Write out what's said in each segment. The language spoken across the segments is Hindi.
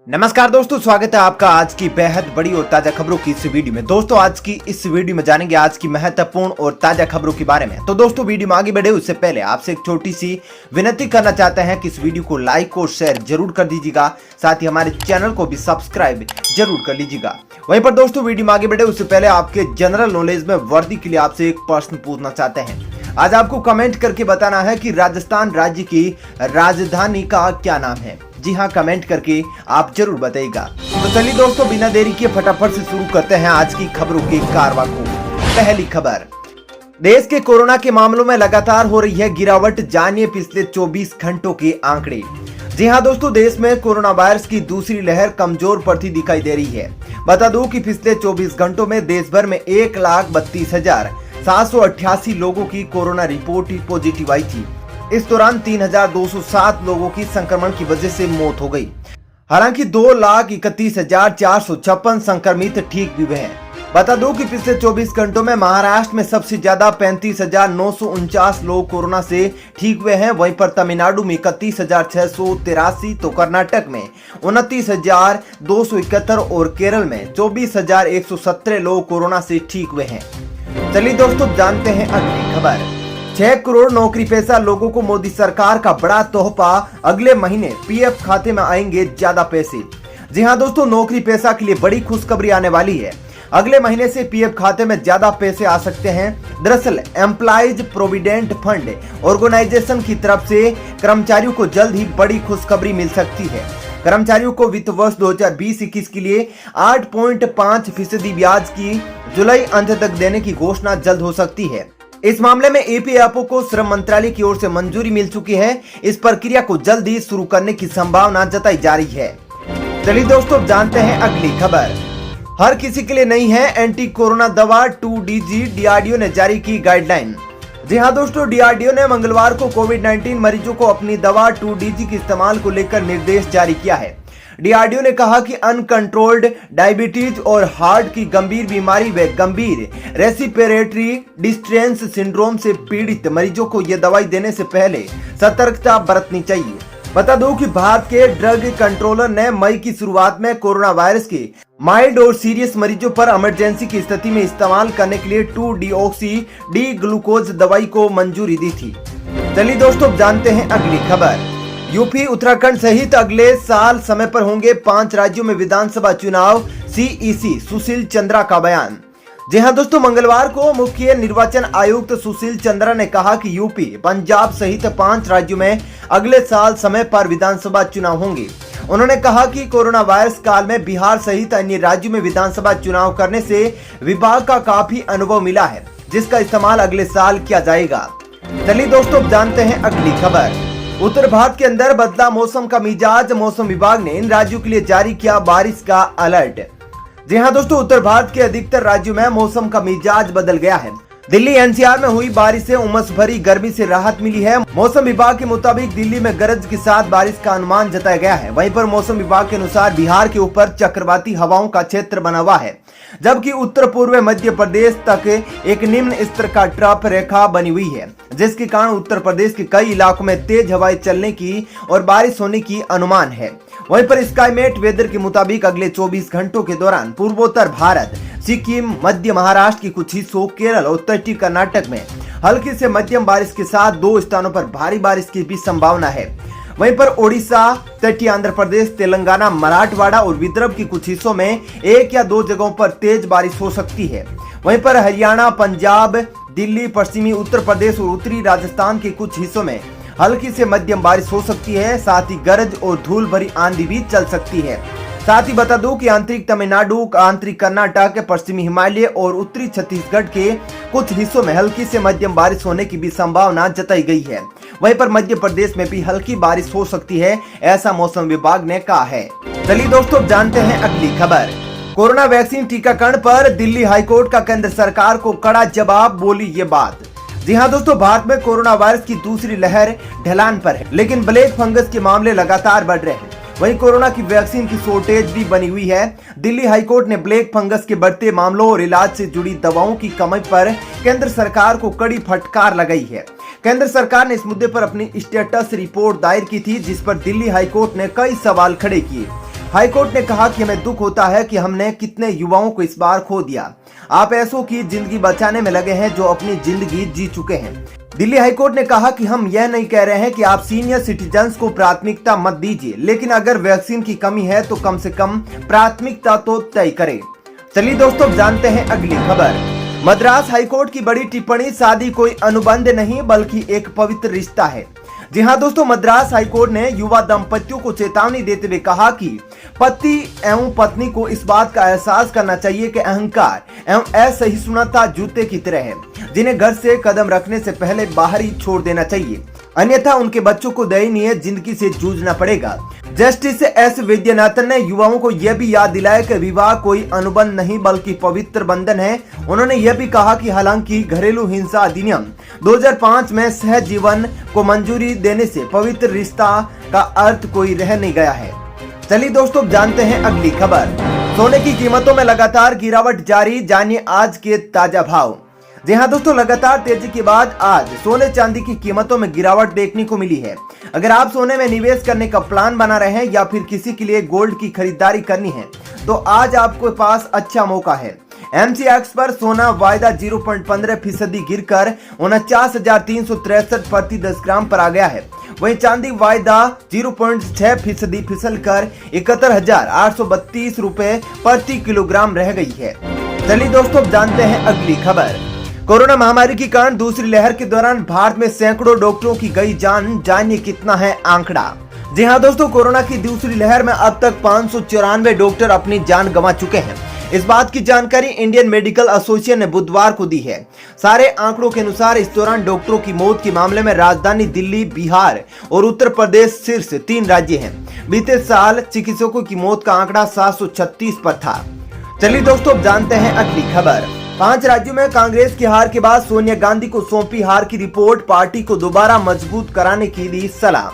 नमस्कार दोस्तों, स्वागत है आपका आज की बेहद बड़ी और ताजा खबरों की इस वीडियो में। दोस्तों आज की इस वीडियो में जानेंगे आज की महत्वपूर्ण और ताजा खबरों के बारे में। तो दोस्तों वीडियो में आगे बढ़े उससे पहले आपसे एक छोटी सी विनती करना चाहते हैं कि इस वीडियो को लाइक और शेयर जरूर कर दीजिएगा, साथ ही हमारे चैनल को भी सब्सक्राइब जरूर कर लीजिएगा। वहीं पर दोस्तों वीडियो में आगे बढ़े उससे पहले आपके जनरल नॉलेज में वर्दी के लिए आपसे एक प्रश्न पूछना चाहते हैं। आज आपको कमेंट करके बताना है कि राजस्थान राज्य की राजधानी का क्या नाम है। जी हाँ, कमेंट करके आप जरूर बताइएगा। तो चलिए दोस्तों बिना देरी के फटाफट से शुरू करते हैं आज की खबरों के कारवां को। पहली खबर, देश के कोरोना के मामलों में लगातार हो रही है गिरावट, जानिए पिछले 24 घंटों के आंकड़े। जी हाँ दोस्तों, देश में कोरोना वायरस की दूसरी लहर कमजोर पड़ती दिखाई दे रही है। बता दूं कि पिछले 24 घंटों में देश भर में 1,32,788 लोगों की कोरोना रिपोर्ट पॉजिटिव आई थी। इस दौरान 3,207 लोगों की संक्रमण की वजह से मौत हो गई। हालांकि 2,31,456 संक्रमित ठीक भी हुए हैं। बता दो कि पिछले 24 घंटों में महाराष्ट्र में सबसे ज्यादा 35,949 लोग कोरोना से ठीक हुए हैं। वहीं पर तमिलनाडु में 31,683, तो कर्नाटक में 29,271 और केरल में 24,117 लोग कोरोना से ठीक हुए हैं। चलिए दोस्तों जानते हैं अगली खबर। 6 करोड़ नौकरी पेशा लोगों को मोदी सरकार का बड़ा तोहफा, अगले महीने पीएफ खाते में आएंगे ज्यादा पैसे। जी हां दोस्तों, नौकरी पेशा के लिए बड़ी खुशखबरी आने वाली है। अगले महीने से पीएफ खाते में ज्यादा पैसे आ सकते हैं। दरअसल एम्प्लॉइज प्रोविडेंट फंड ऑर्गेनाइजेशन की तरफ से कर्मचारियों को जल्द ही बड़ी खुशखबरी मिल सकती है। कर्मचारियों को वित्त वर्ष 2020-21 के लिए 8.5% ब्याज की जुलाई अंत तक देने की घोषणा जल्द हो सकती है। इस मामले में ईपीएफओ को श्रम मंत्रालय की ओर से मंजूरी मिल चुकी है। इस प्रक्रिया को जल्द ही शुरू करने की संभावना जताई जा रही है। चलिए दोस्तों जानते हैं अगली खबर। हर किसी के लिए नहीं है एंटी कोरोना दवा 2DG, डीआरडीओ ने जारी की गाइडलाइन। जी हां दोस्तों, डीआरडीओ ने मंगलवार को कोविड-19 मरीजों को अपनी दवा 2DG के इस्तेमाल को लेकर निर्देश जारी किया है। डीआरडीओ ने कहा कि अनकंट्रोल्ड डायबिटीज और हार्ट की गंभीर बीमारी व गंभीर रेस्पिरेटरी डिस्ट्रेस सिंड्रोम से पीड़ित मरीजों को यह दवाई देने से पहले सतर्कता बरतनी चाहिए। बता दो कि भारत के ड्रग कंट्रोलर ने मई की शुरुआत में कोरोना वायरस के माइल्ड और सीरियस मरीजों पर इमरजेंसी की स्थिति में इस्तेमाल करने के लिए 2-डीऑक्सी डी ग्लूकोज दवाई को मंजूरी दी थी। चलिए दोस्तों जानते हैं अगली खबर। यूपी, उत्तराखंड सहित अगले साल समय पर होंगे 5 राज्यों में विधानसभा चुनाव, सीईसी सुशील चंद्रा का बयान। जी हां दोस्तों, मंगलवार को मुख्य निर्वाचन आयुक्त सुशील चंद्रा ने कहा कि यूपी, पंजाब सहित 5 राज्यों में अगले साल समय पर विधानसभा चुनाव होंगे। उन्होंने कहा कि कोरोना वायरस काल में बिहार सहित अन्य राज्यों में विधानसभा चुनाव करने से विभाग का काफी अनुभव मिला है, जिसका इस्तेमाल अगले साल किया जाएगा। चलिए दोस्तों जानते हैं अगली खबर। उत्तर भारत के अंदर बदला मौसम का मिजाज, मौसम विभाग ने इन राज्यों के लिए जारी किया बारिश का अलर्ट। जी हां दोस्तों, उत्तर भारत के अधिकतर राज्यों में मौसम का मिजाज बदल गया है। दिल्ली एनसीआर में हुई बारिश से उमस भरी गर्मी से राहत मिली है। मौसम विभाग के मुताबिक दिल्ली में गरज के साथ बारिश का अनुमान जताया गया है। वहीं पर मौसम विभाग के अनुसार बिहार के ऊपर चक्रवाती हवाओं का क्षेत्र बना हुआ है, जबकि उत्तर पूर्व मध्य प्रदेश तक एक निम्न स्तर का ट्रफ रेखा बनी हुई है, जिसके कारण उत्तर प्रदेश के कई इलाकों में तेज हवाएं चलने की और बारिश होने की अनुमान है। वहीं पर स्काईमेट वेदर के मुताबिक अगले 24 घंटों के दौरान पूर्वोत्तर भारत, सिक्किम, मध्य महाराष्ट्र की कुछ हिस्सों, केरल और तटीय कर्नाटक में हल्की से मध्यम बारिश के साथ 2 स्थानों पर भारी बारिश की भी संभावना है। वहीं पर ओडिशा, तटीय आंध्र प्रदेश, तेलंगाना, मराठवाड़ा और विदर्भ के कुछ हिस्सों में 1 या 2 जगहों पर तेज बारिश हो सकती है। वहीं पर हरियाणा, पंजाब, दिल्ली, पश्चिमी उत्तर प्रदेश और उत्तरी राजस्थान के कुछ हिस्सों में हल्की से मध्यम बारिश हो सकती है। साथ ही गरज और धूल भरी आंधी भी चल सकती है। साथ ही बता दूं कि आंतरिक तमिलनाडु, आंतरिक कर्नाटक, पश्चिमी हिमालय और उत्तरी छत्तीसगढ़ के कुछ हिस्सों में हल्की से मध्यम बारिश होने की भी संभावना जताई गई है। वहीं पर मध्य प्रदेश में भी हल्की बारिश हो सकती है, ऐसा मौसम विभाग ने कहा है। चलिए दोस्तों जानते हैं अगली खबर। कोरोना वैक्सीन टीकाकरण पर दिल्ली हाईकोर्ट का केंद्र सरकार को कड़ा जवाब, बोली ये बात। जी हां दोस्तों, भारत में कोरोना वायरस की दूसरी लहर ढलान पर है, लेकिन ब्लैक फंगस के मामले लगातार बढ़ रहे हैं। वहीं कोरोना की वैक्सीन की शॉर्टेज भी बनी हुई है। दिल्ली हाईकोर्ट ने ब्लैक फंगस के बढ़ते मामलों और इलाज से जुड़ी दवाओं की कमी पर केंद्र सरकार को कड़ी फटकार लगाई है। केंद्र सरकार ने इस मुद्दे पर अपनी स्टेटस रिपोर्ट दायर की थी, जिस पर दिल्ली हाईकोर्ट ने कई सवाल खड़े किए। हाईकोर्ट ने कहा कि हमें दुख होता है कि हमने कितने युवाओं को इस बार खो दिया। आप ऐसों की जिंदगी बचाने में लगे हैं जो अपनी जिंदगी जी चुके हैं। दिल्ली हाईकोर्ट ने कहा कि हम यह नहीं कह रहे हैं कि आप सीनियर सिटीजन्स को प्राथमिकता मत दीजिए, लेकिन अगर वैक्सीन की कमी है तो कम से कम प्राथमिकता तो तय करें। चलिए दोस्तों, जानते हैं अगली खबर। मद्रास हाईकोर्ट की बड़ी टिप्पणी, शादी कोई अनुबंध नहीं बल्कि एक पवित्र रिश्ता है। जी हाँ दोस्तों, मद्रास हाईकोर्ट ने युवा दंपतियों को चेतावनी देते हुए कहा कि पति एवं पत्नी को इस बात का एहसास करना चाहिए कि अहंकार एवं असहिष्णुता जूते की तरह है, जिन्हें घर से कदम रखने से पहले बाहर ही छोड़ देना चाहिए, अन्यथा उनके बच्चों को दयनीय जिंदगी से जूझना पड़ेगा। जस्टिस एस विद्यानाथन ने युवाओं को यह भी याद दिलाया कि विवाह कोई अनुबंध नहीं बल्कि पवित्र बंधन है। उन्होंने यह भी कहा कि हालांकि घरेलू हिंसा अधिनियम 2005 में सहजीवन को मंजूरी देने से पवित्र रिश्ता का अर्थ कोई रह नहीं गया है। चलिए दोस्तों, जानते हैं अगली खबर। सोने की कीमतों में लगातार गिरावट जारी, जानिए आज के ताजा भाव। जी हाँ दोस्तों, लगातार तेजी के बाद आज सोने चांदी की कीमतों में गिरावट देखने को मिली है। अगर आप सोने में निवेश करने का प्लान बना रहे हैं या फिर किसी के लिए गोल्ड की खरीदारी करनी है तो आज आपके पास अच्छा मौका है। MCX पर सोना वायदा 0.15% गिरकर 49,363 प्रति 10 ग्राम पर आ गया है। वहीं चांदी वायदा 0.6% फिसलकर 71,832 रुपए प्रति किलोग्राम रह गई है। चलिए दोस्तों, जानते हैं अगली खबर। कोरोना महामारी के कारण दूसरी लहर के दौरान भारत में सैकड़ों डॉक्टरों की गई जान, जानिए कितना है आंकड़ा। जी हाँ दोस्तों, कोरोना की दूसरी लहर में अब तक 594 डॉक्टर अपनी जान गंवा चुके हैं। इस बात की जानकारी इंडियन मेडिकल एसोसिएशन ने बुधवार को दी है। सारे आंकड़ों के अनुसार इस दौरान डॉक्टरों की मौत के मामले में राजधानी दिल्ली, बिहार और उत्तर प्रदेश शीर्ष 3 राज्य हैं। बीते साल चिकित्सकों की मौत का आंकड़ा 736 पर था। चलिए दोस्तों, जानते हैं अगली खबर। 5 राज्यों में कांग्रेस की हार के बाद सोनिया गांधी को सौंपी हार की रिपोर्ट, पार्टी को दोबारा मजबूत कराने की दी सलाह।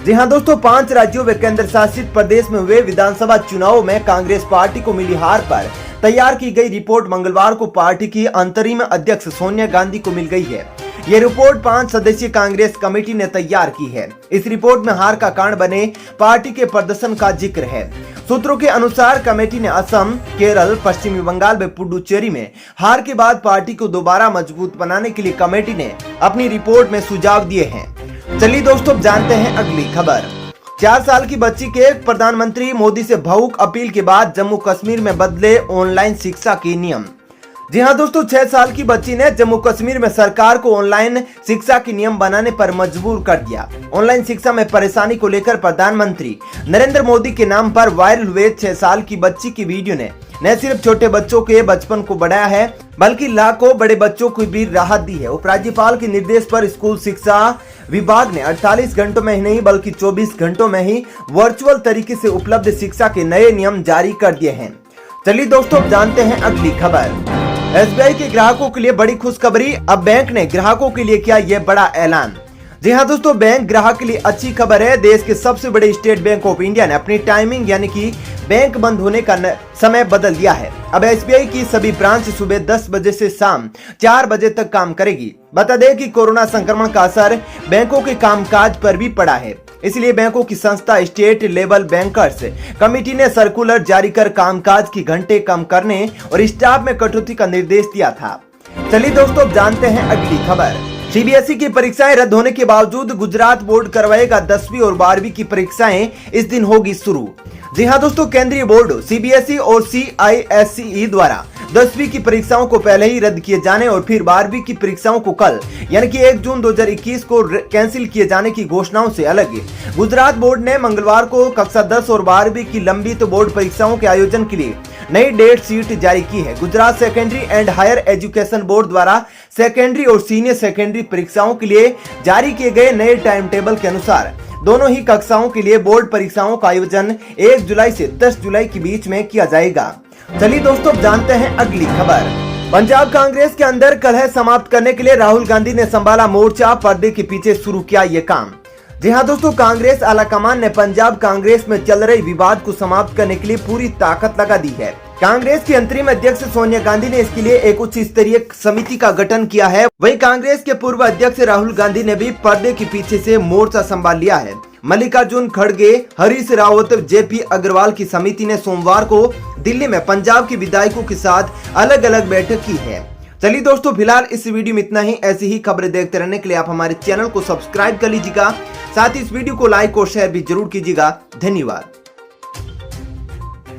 जी हाँ दोस्तों, 5 राज्यों व केंद्र शासित प्रदेश में हुए विधानसभा चुनाव में कांग्रेस पार्टी को मिली हार पर तैयार की गई रिपोर्ट मंगलवार को पार्टी की अंतरिम अध्यक्ष सोनिया गांधी को मिल गई है। यह रिपोर्ट 5 सदस्यीय कांग्रेस कमेटी ने तैयार की है। इस रिपोर्ट में हार का कारण बने पार्टी के प्रदर्शन का जिक्र है। सूत्रों के अनुसार कमेटी ने असम, केरल, पश्चिमी बंगाल व पुडुचेरी में हार के बाद पार्टी को दोबारा मजबूत बनाने के लिए कमेटी ने अपनी रिपोर्ट में सुझाव दिए हैं। चलिए दोस्तों, जानते हैं अगली खबर। 4 साल की बच्ची के प्रधानमंत्री मोदी से भावुक अपील के बाद जम्मू कश्मीर में बदले ऑनलाइन शिक्षा के नियम। जी हाँ दोस्तों, 6 साल की बच्ची ने जम्मू कश्मीर में सरकार को ऑनलाइन शिक्षा के नियम बनाने पर मजबूर कर दिया। ऑनलाइन शिक्षा में परेशानी को लेकर प्रधानमंत्री नरेंद्र मोदी के नाम पर वायरल हुए 6 साल की बच्ची की वीडियो ने न सिर्फ छोटे बच्चों के बचपन को बढ़ाया है बल्कि लाखों बड़े बच्चों को भी राहत दी है। उपराज्यपाल के निर्देश पर स्कूल शिक्षा विभाग ने 48 घंटों में ही नहीं बल्कि 24 घंटों में ही वर्चुअल तरीके से उपलब्ध शिक्षा के नए नियम जारी कर दिए हैं। चलिए दोस्तों, जानते हैं अगली खबर। SBI के ग्राहकों के लिए बड़ी खुशखबरी, अब बैंक ने ग्राहकों के लिए किया यह बड़ा ऐलान। जी हाँ दोस्तों, बैंक ग्राहक के लिए अच्छी खबर है। देश के सबसे बड़े स्टेट बैंक ऑफ इंडिया ने अपनी टाइमिंग यानी कि बैंक बंद होने का समय बदल दिया है। अब SBI की सभी ब्रांच सुबह 10 बजे से शाम 4 बजे तक काम करेगी। बता दें कि कोरोना संक्रमण का असर बैंकों के कामकाज पर भी पड़ा है, इसलिए बैंकों की संस्था स्टेट लेवल बैंकर्स कमेटी ने सर्कुलर जारी कर कामकाज की घंटे कम करने और स्टाफ में कटौती का निर्देश दिया था। चलिए दोस्तों, जानते हैं अगली खबर। CBSE की परीक्षाएं रद्द होने के बावजूद गुजरात बोर्ड करवाएगा 10वीं और 12वीं की परीक्षाएं इस दिन होगी शुरू। जी हाँ दोस्तों, केंद्रीय बोर्ड CBSE और CISE द्वारा 10वीं की परीक्षाओं को पहले ही रद्द किए जाने और फिर 12वीं की परीक्षाओं को कल यानी कि 1 जून 2021 को कैंसिल किए जाने की घोषणाओं से अलग गुजरात बोर्ड ने मंगलवार को कक्षा 10 और 12वीं की लंबित बोर्ड परीक्षाओं के आयोजन के लिए नई डेट शीट जारी की है। Gujarat secondary and higher education board द्वारा सेकेंडरी और सीनियर सेकेंडरी परीक्षाओं के लिए जारी किए गए नए टाइम टेबल के अनुसार दोनों ही कक्षाओं के लिए बोर्ड परीक्षाओं का आयोजन 1 जुलाई से 10 जुलाई के बीच में किया जाएगा। चलिए दोस्तों, जानते हैं अगली खबर। पंजाब कांग्रेस के अंदर कलह समाप्त करने के लिए राहुल गांधी ने संभाला मोर्चा, पर्दे के पीछे शुरू किया ये काम। जी हाँ दोस्तों, कांग्रेस आलाकमान ने पंजाब कांग्रेस में चल रहे विवाद को समाप्त करने के लिए पूरी ताकत लगा दी है। कांग्रेस की अंतरिम अध्यक्ष सोनिया गांधी ने इसके लिए एक उच्च स्तरीय समिति का गठन किया है। वहीं कांग्रेस के पूर्व अध्यक्ष राहुल गांधी ने भी पर्दे के पीछे से मोर्चा संभाल लिया है। मल्लिकार्जुन खड़गे, हरीश रावत, जेपी अग्रवाल की समिति ने सोमवार को दिल्ली में पंजाब के विधायकों के साथ अलग अलग बैठक की है। चलिए दोस्तों, फिलहाल इस वीडियो में इतना ही। ऐसी ही खबरें देखते रहने के लिए आप हमारे चैनल को सब्सक्राइब कर लीजिएगा। साथ ही इस वीडियो को लाइक और शेयर भी जरूर कीजिएगा। धन्यवाद।